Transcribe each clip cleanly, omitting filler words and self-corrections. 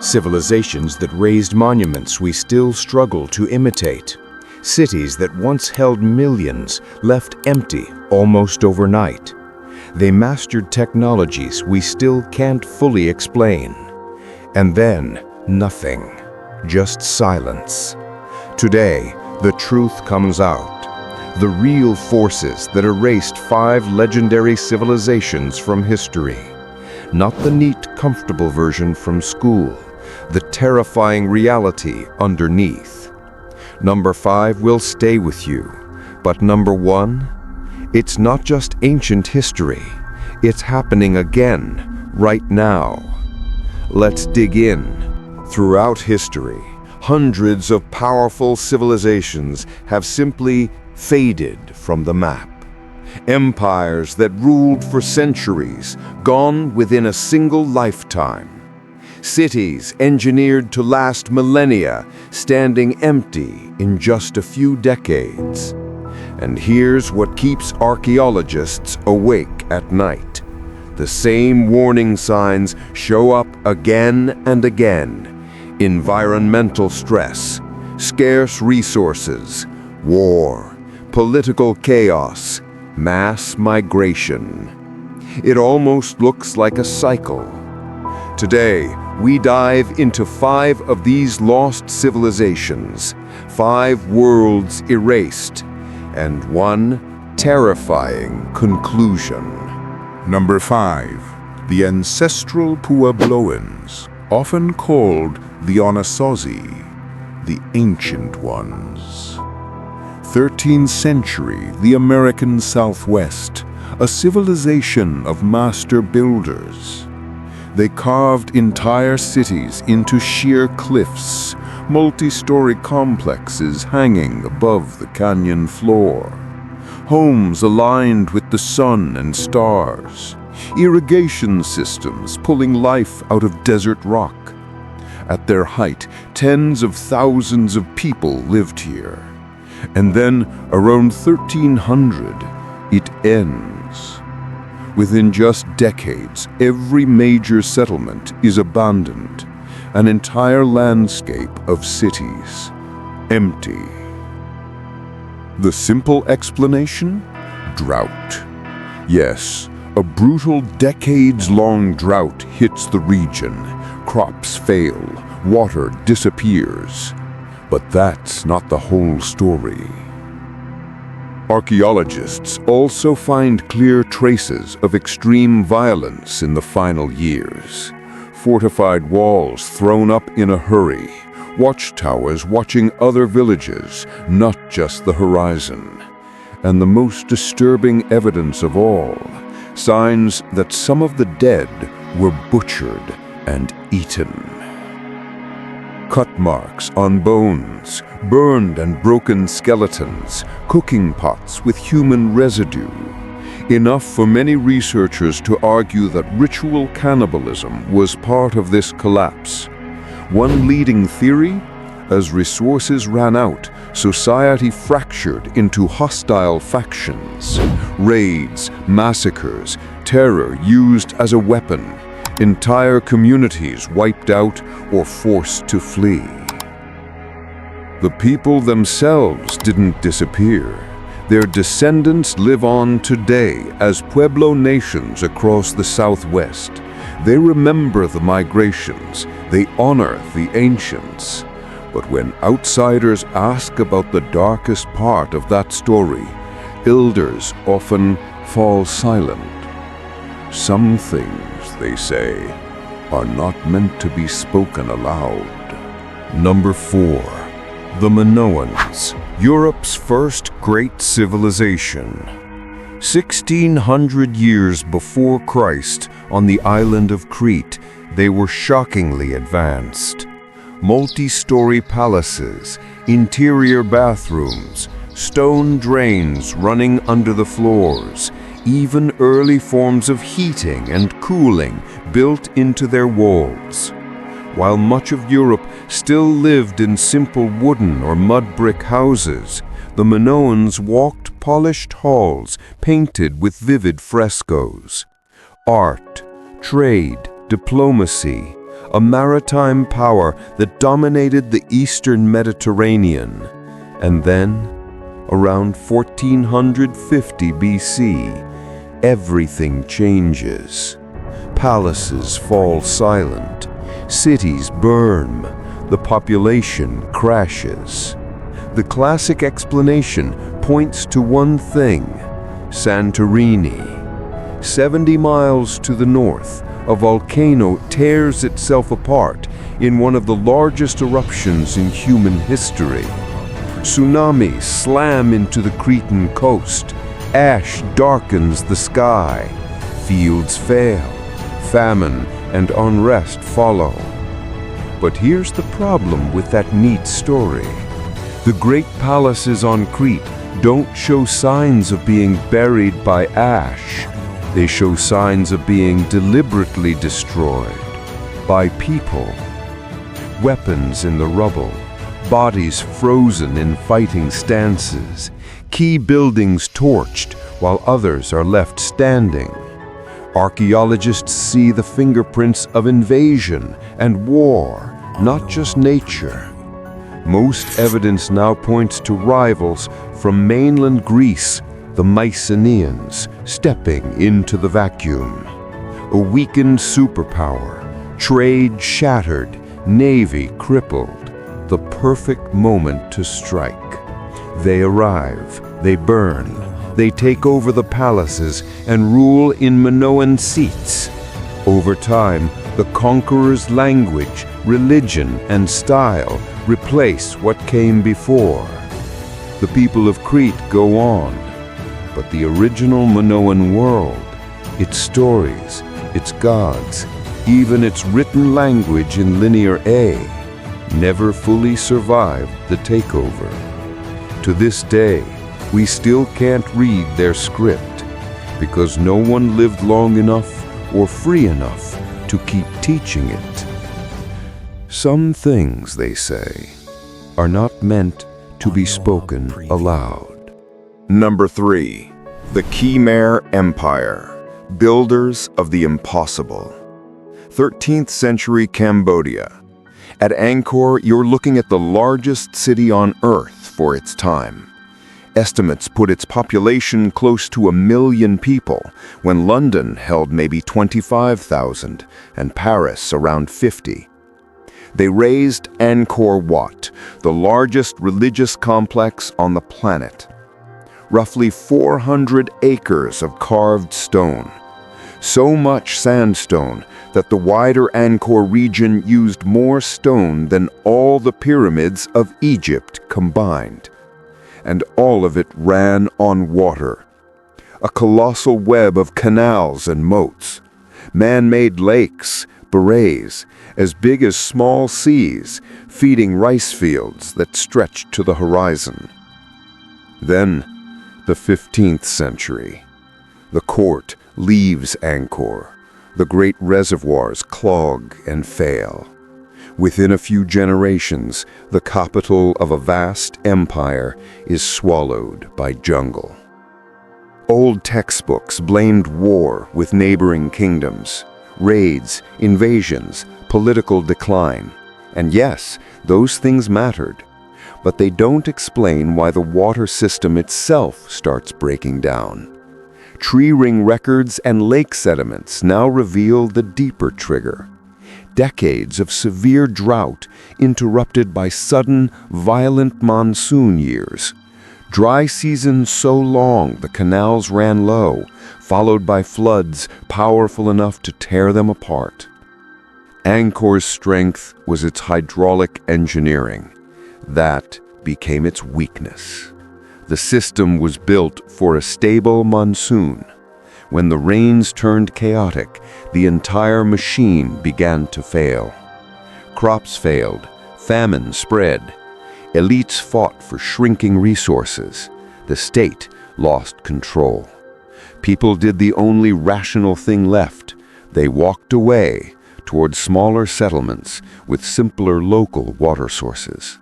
Civilizations that raised monuments we still struggle to imitate. Cities that once held millions left empty almost overnight. They mastered technologies we still can't fully explain. And then, nothing. Just silence. Today, the truth comes out. The real forces that erased 5 legendary civilizations from history. Not the neat, comfortable version from school. The terrifying reality underneath. Number 5 will stay with you. But number 1? It's not just ancient history. It's happening again, right now. Let's dig in. Throughout history, hundreds of powerful civilizations have simply faded from the map. Empires that ruled for centuries, gone within a single lifetime. Cities engineered to last millennia, standing empty in just a few decades. And here's what keeps archaeologists awake at night. The same warning signs show up again and again. Environmental stress, scarce resources, war, political chaos, mass migration. It almost looks like a cycle. Today, we dive into 5 of these lost civilizations, 5 worlds erased, and 1 terrifying conclusion. Number 5. The ancestral Puebloans, often called the Anasazi, the Ancient Ones. 13th century, the American Southwest, a civilization of master builders. They carved entire cities into sheer cliffs, multi-story complexes hanging above the canyon floor, homes aligned with the sun and stars, irrigation systems pulling life out of desert rock. At their height, tens of thousands of people lived here. And then, around 1300, it ends. Within just decades, every major settlement is abandoned, an entire landscape of cities, empty. The simple explanation? Drought. Yes, a brutal decades-long drought hits the region. Crops fail, water disappears. But that's not the whole story. Archaeologists also find clear traces of extreme violence in the final years. Fortified walls thrown up in a hurry, watchtowers watching other villages, not just the horizon. And the most disturbing evidence of all, signs that some of the dead were butchered and eaten. Cut marks on bones, burned and broken skeletons, cooking pots with human residue. Enough for many researchers to argue that ritual cannibalism was part of this collapse. One leading theory? As resources ran out, society fractured into hostile factions. Raids, massacres, terror used as a weapon. Entire communities wiped out or forced to flee. The people themselves didn't disappear. Their descendants live on today as Pueblo nations across the Southwest. They remember the migrations. They honor the ancients. But when outsiders ask about the darkest part of that story, elders often fall silent. Some things, they say, are not meant to be spoken aloud. Number 4. The Minoans, Europe's first great civilization. 1600 years before Christ, on the island of Crete, they were shockingly advanced. Multi-story palaces, interior bathrooms, stone drains running under the floors, even early forms of heating and cooling built into their walls. While much of Europe still lived in simple wooden or mud brick houses, the Minoans walked polished halls painted with vivid frescoes. Art, trade, diplomacy, a maritime power that dominated the eastern Mediterranean. And then, around 1450 BC, everything changes. Palaces fall silent, cities burn, the population crashes. The classic explanation points to one thing: Santorini. 70 miles to the north, a volcano tears itself apart in one of the largest eruptions in human history. Tsunamis slam into the Cretan coast. Ash darkens the sky. Fields fail. Famine and unrest follow. But here's the problem with that neat story. The great palaces on Crete don't show signs of being buried by ash. They show signs of being deliberately destroyed by people. Weapons in the rubble, bodies frozen in fighting stances, key buildings torched while others are left standing. Archaeologists see the fingerprints of invasion and war, not just nature. Most evidence now points to rivals from mainland Greece, the Mycenaeans, stepping into the vacuum. A weakened superpower, trade shattered, navy crippled. The perfect moment to strike. They arrive, they burn, they take over the palaces and rule in Minoan seats. Over time, the conqueror's language, religion, and style replace what came before. The people of Crete go on, but the original Minoan world, its stories, its gods, even its written language in Linear A, never fully survived the takeover. To this day, we still can't read their script because no one lived long enough or free enough to keep teaching it. Some things, they say, are not meant to be spoken aloud. Number 3. The Khmer Empire, builders of the impossible. 13th century Cambodia. At Angkor, you're looking at the largest city on Earth for its time. Estimates put its population close to 1 million people, when London held maybe 25,000 and Paris around 50. They raised Angkor Wat, the largest religious complex on the planet. Roughly 400 acres of carved stone. So much sandstone that the wider Angkor region used more stone than all the pyramids of Egypt combined. And all of it ran on water. A colossal web of canals and moats. Man-made lakes, barays, as big as small seas, feeding rice fields that stretched to the horizon. Then, the 15th century. The court leaves Angkor. The great reservoirs clog and fail. Within a few generations, the capital of a vast empire is swallowed by jungle. Old textbooks blamed war with neighboring kingdoms, raids, invasions, political decline. And yes, those things mattered. But they don't explain why the water system itself starts breaking down. Tree ring records and lake sediments now reveal the deeper trigger. Decades of severe drought interrupted by sudden, violent monsoon years. Dry seasons so long the canals ran low, followed by floods powerful enough to tear them apart. Angkor's strength was its hydraulic engineering. That became its weakness. The system was built for a stable monsoon. When the rains turned chaotic, the entire machine began to fail. Crops failed, famine spread. Elites fought for shrinking resources. The state lost control. People did the only rational thing left. They walked away toward smaller settlements with simpler local water sources.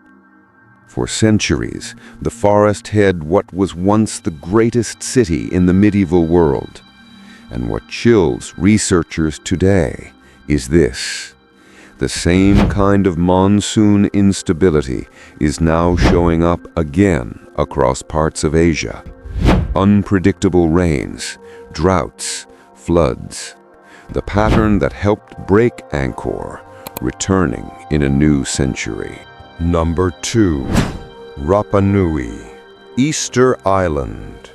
For centuries, the forest hid what was once the greatest city in the medieval world. And what chills researchers today is this. The same kind of monsoon instability is now showing up again across parts of Asia. Unpredictable rains, droughts, floods. The pattern that helped break Angkor, returning in a new century. Number 2. Rapa Nui, Easter Island.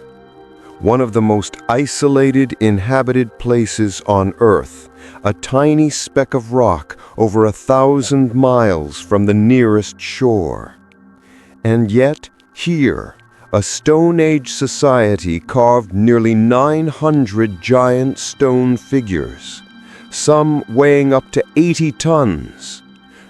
One of the most isolated inhabited places on Earth, a tiny speck of rock over 1,000 miles from the nearest shore. And yet, here, a Stone Age society carved nearly 900 giant stone figures, some weighing up to 80 tons,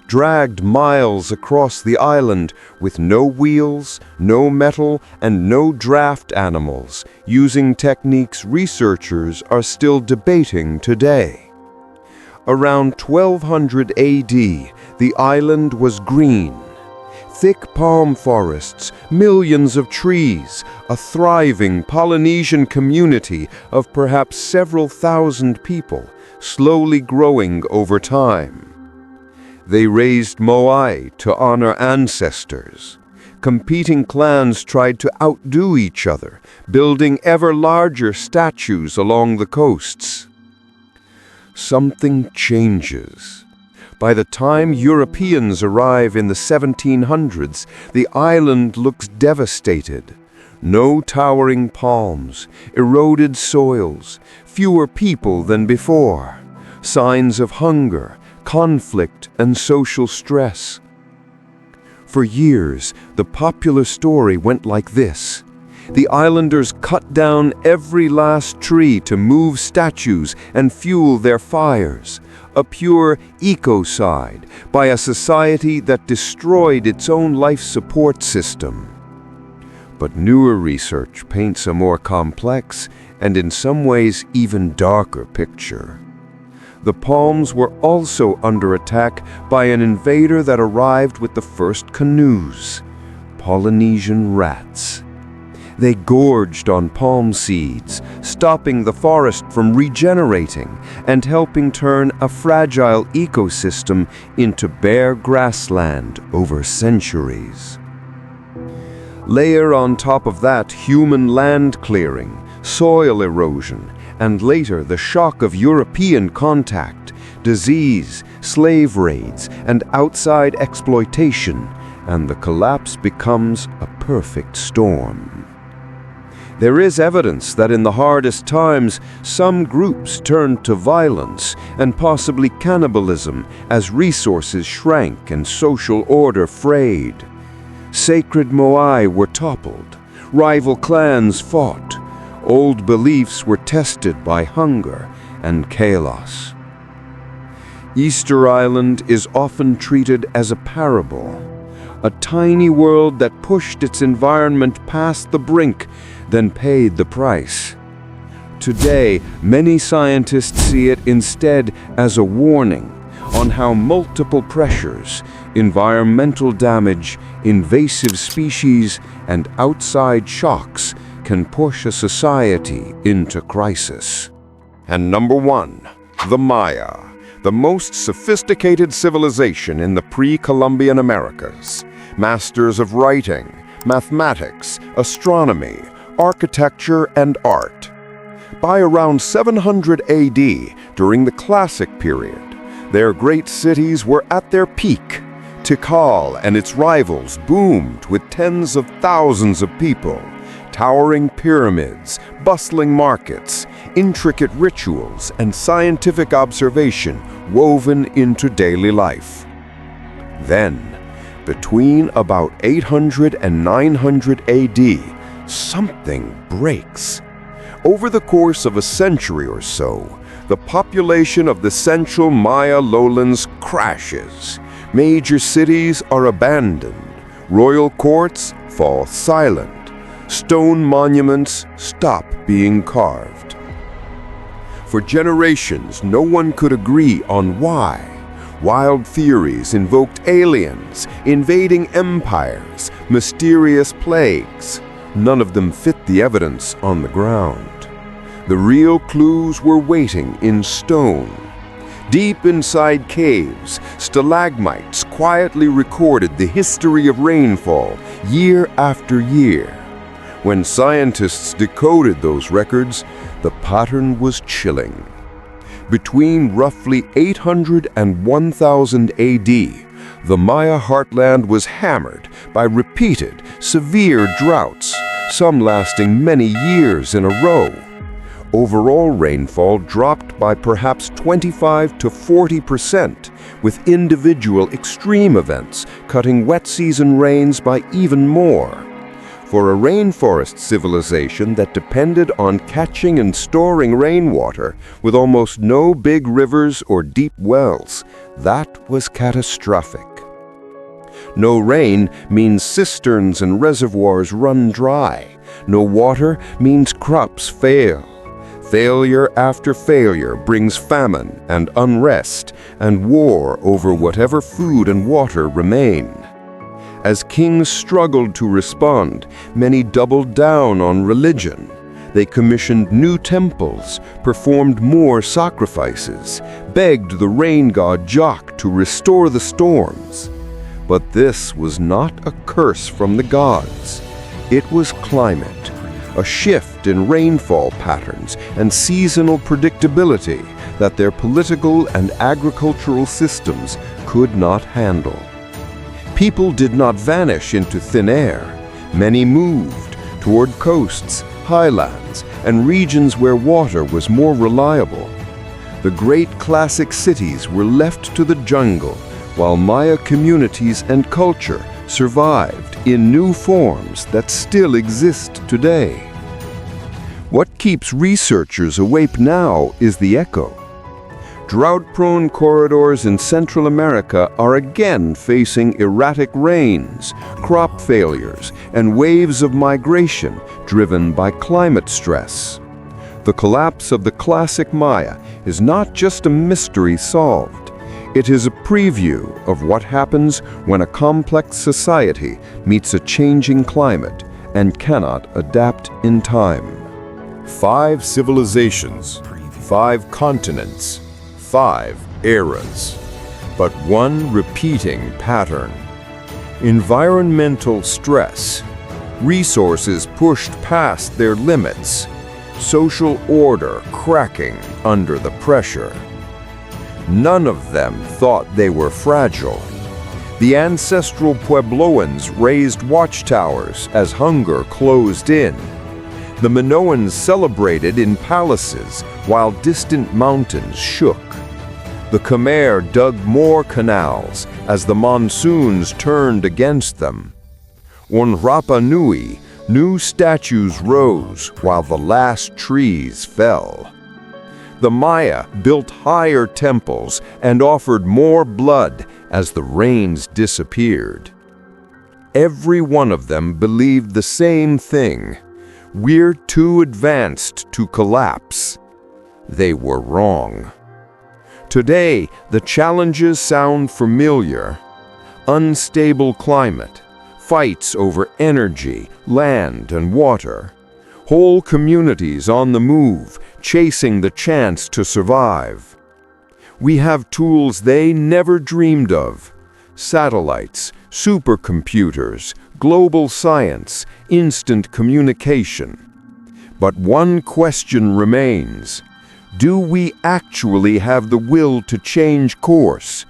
dragged miles across the island with no wheels, no metal, and no draft animals, using techniques researchers are still debating today. Around 1200 AD, the island was green. Thick palm forests, millions of trees, a thriving Polynesian community of perhaps several thousand people, slowly growing over time. They raised moai to honor ancestors. Competing clans tried to outdo each other, building ever larger statues along the coasts. Something changes. By the time Europeans arrive in the 1700s, the island looks devastated. No towering palms, eroded soils, fewer people than before, signs of hunger, conflict, and social stress. For years, the popular story went like this. The islanders cut down every last tree to move statues and fuel their fires, a pure ecocide by a society that destroyed its own life support system. But newer research paints a more complex and in some ways even darker picture. The palms were also under attack by an invader that arrived with the first canoes, Polynesian rats. They gorged on palm seeds, stopping the forest from regenerating and helping turn a fragile ecosystem into bare grassland over centuries. Layer on top of that human land clearing, soil erosion, and later the shock of European contact, disease, slave raids, and outside exploitation, and the collapse becomes a perfect storm. There is evidence that in the hardest times, some groups turned to violence and possibly cannibalism as resources shrank and social order frayed. Sacred moai were toppled, rival clans fought, old beliefs were tested by hunger and chaos. Easter Island is often treated as a parable, a tiny world that pushed its environment past the brink, then paid the price. Today, many scientists see it instead as a warning on how multiple pressures, environmental damage, invasive species, and outside shocks can push a society into crisis. And number 1, the Maya, the most sophisticated civilization in the pre-Columbian Americas, masters of writing, mathematics, astronomy, architecture, and art. By around 700 AD, during the Classic period, their great cities were at their peak. Tikal and its rivals boomed with tens of thousands of people, towering pyramids, bustling markets, intricate rituals, and scientific observation woven into daily life. Then, between about 800 and 900 AD, something breaks. Over the course of a century or so, the population of the central Maya lowlands crashes. Major cities are abandoned. Royal courts fall silent. Stone monuments stop being carved. For generations, no one could agree on why. Wild theories invoked aliens, invading empires, mysterious plagues. None of them fit the evidence on the ground. The real clues were waiting in stone. Deep inside caves, stalagmites quietly recorded the history of rainfall year after year. When scientists decoded those records, the pattern was chilling. Between roughly 800 and 1000 AD, the Maya heartland was hammered by repeated, severe droughts, some lasting many years in a row. Overall rainfall dropped by perhaps 25 to 40%, with individual extreme events cutting wet season rains by even more. For a rainforest civilization that depended on catching and storing rainwater with almost no big rivers or deep wells, that was catastrophic. No rain means cisterns and reservoirs run dry. No water means crops fail. Failure after failure brings famine and unrest and war over whatever food and water remain. As kings struggled to respond, many doubled down on religion. They commissioned new temples, performed more sacrifices, begged the rain god Jok to restore the storms. But this was not a curse from the gods. It was climate, a shift in rainfall patterns and seasonal predictability that their political and agricultural systems could not handle. People did not vanish into thin air. Many moved toward coasts, highlands, and regions where water was more reliable. The great classic cities were left to the jungle, while Maya communities and culture survived in new forms that still exist today. What keeps researchers awake now is the echo. Drought-prone corridors in Central America are again facing erratic rains, crop failures, and waves of migration driven by climate stress. The collapse of the classic Maya is not just a mystery solved. It is a preview of what happens when a complex society meets a changing climate and cannot adapt in time. 5 civilizations, 5 continents, 5 eras, but one repeating pattern. Environmental stress, resources pushed past their limits, social order cracking under the pressure. None of them thought they were fragile. The ancestral Puebloans raised watchtowers as hunger closed in. The Minoans celebrated in palaces while distant mountains shook. The Khmer dug more canals as the monsoons turned against them. On Rapa Nui, new statues rose while the last trees fell. The Maya built higher temples and offered more blood as the rains disappeared. Every one of them believed the same thing: we're too advanced to collapse. They were wrong. Today, the challenges sound familiar. Unstable climate, fights over energy, land, and water. Whole communities on the move, chasing the chance to survive. We have tools they never dreamed of: satellites, supercomputers, global science, instant communication. But one question remains: do we actually have the will to change course?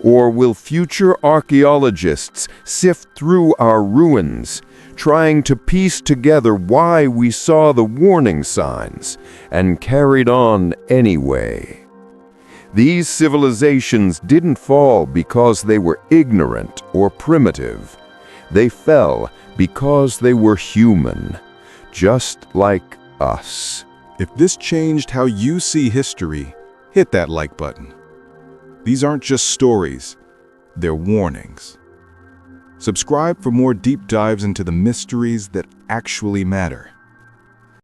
Or will future archaeologists sift through our ruins, trying to piece together why we saw the warning signs and carried on anyway? These civilizations didn't fall because they were ignorant or primitive. They fell because they were human, just like us. If this changed how you see history, hit that like button. These aren't just stories, they're warnings. Subscribe for more deep dives into the mysteries that actually matter.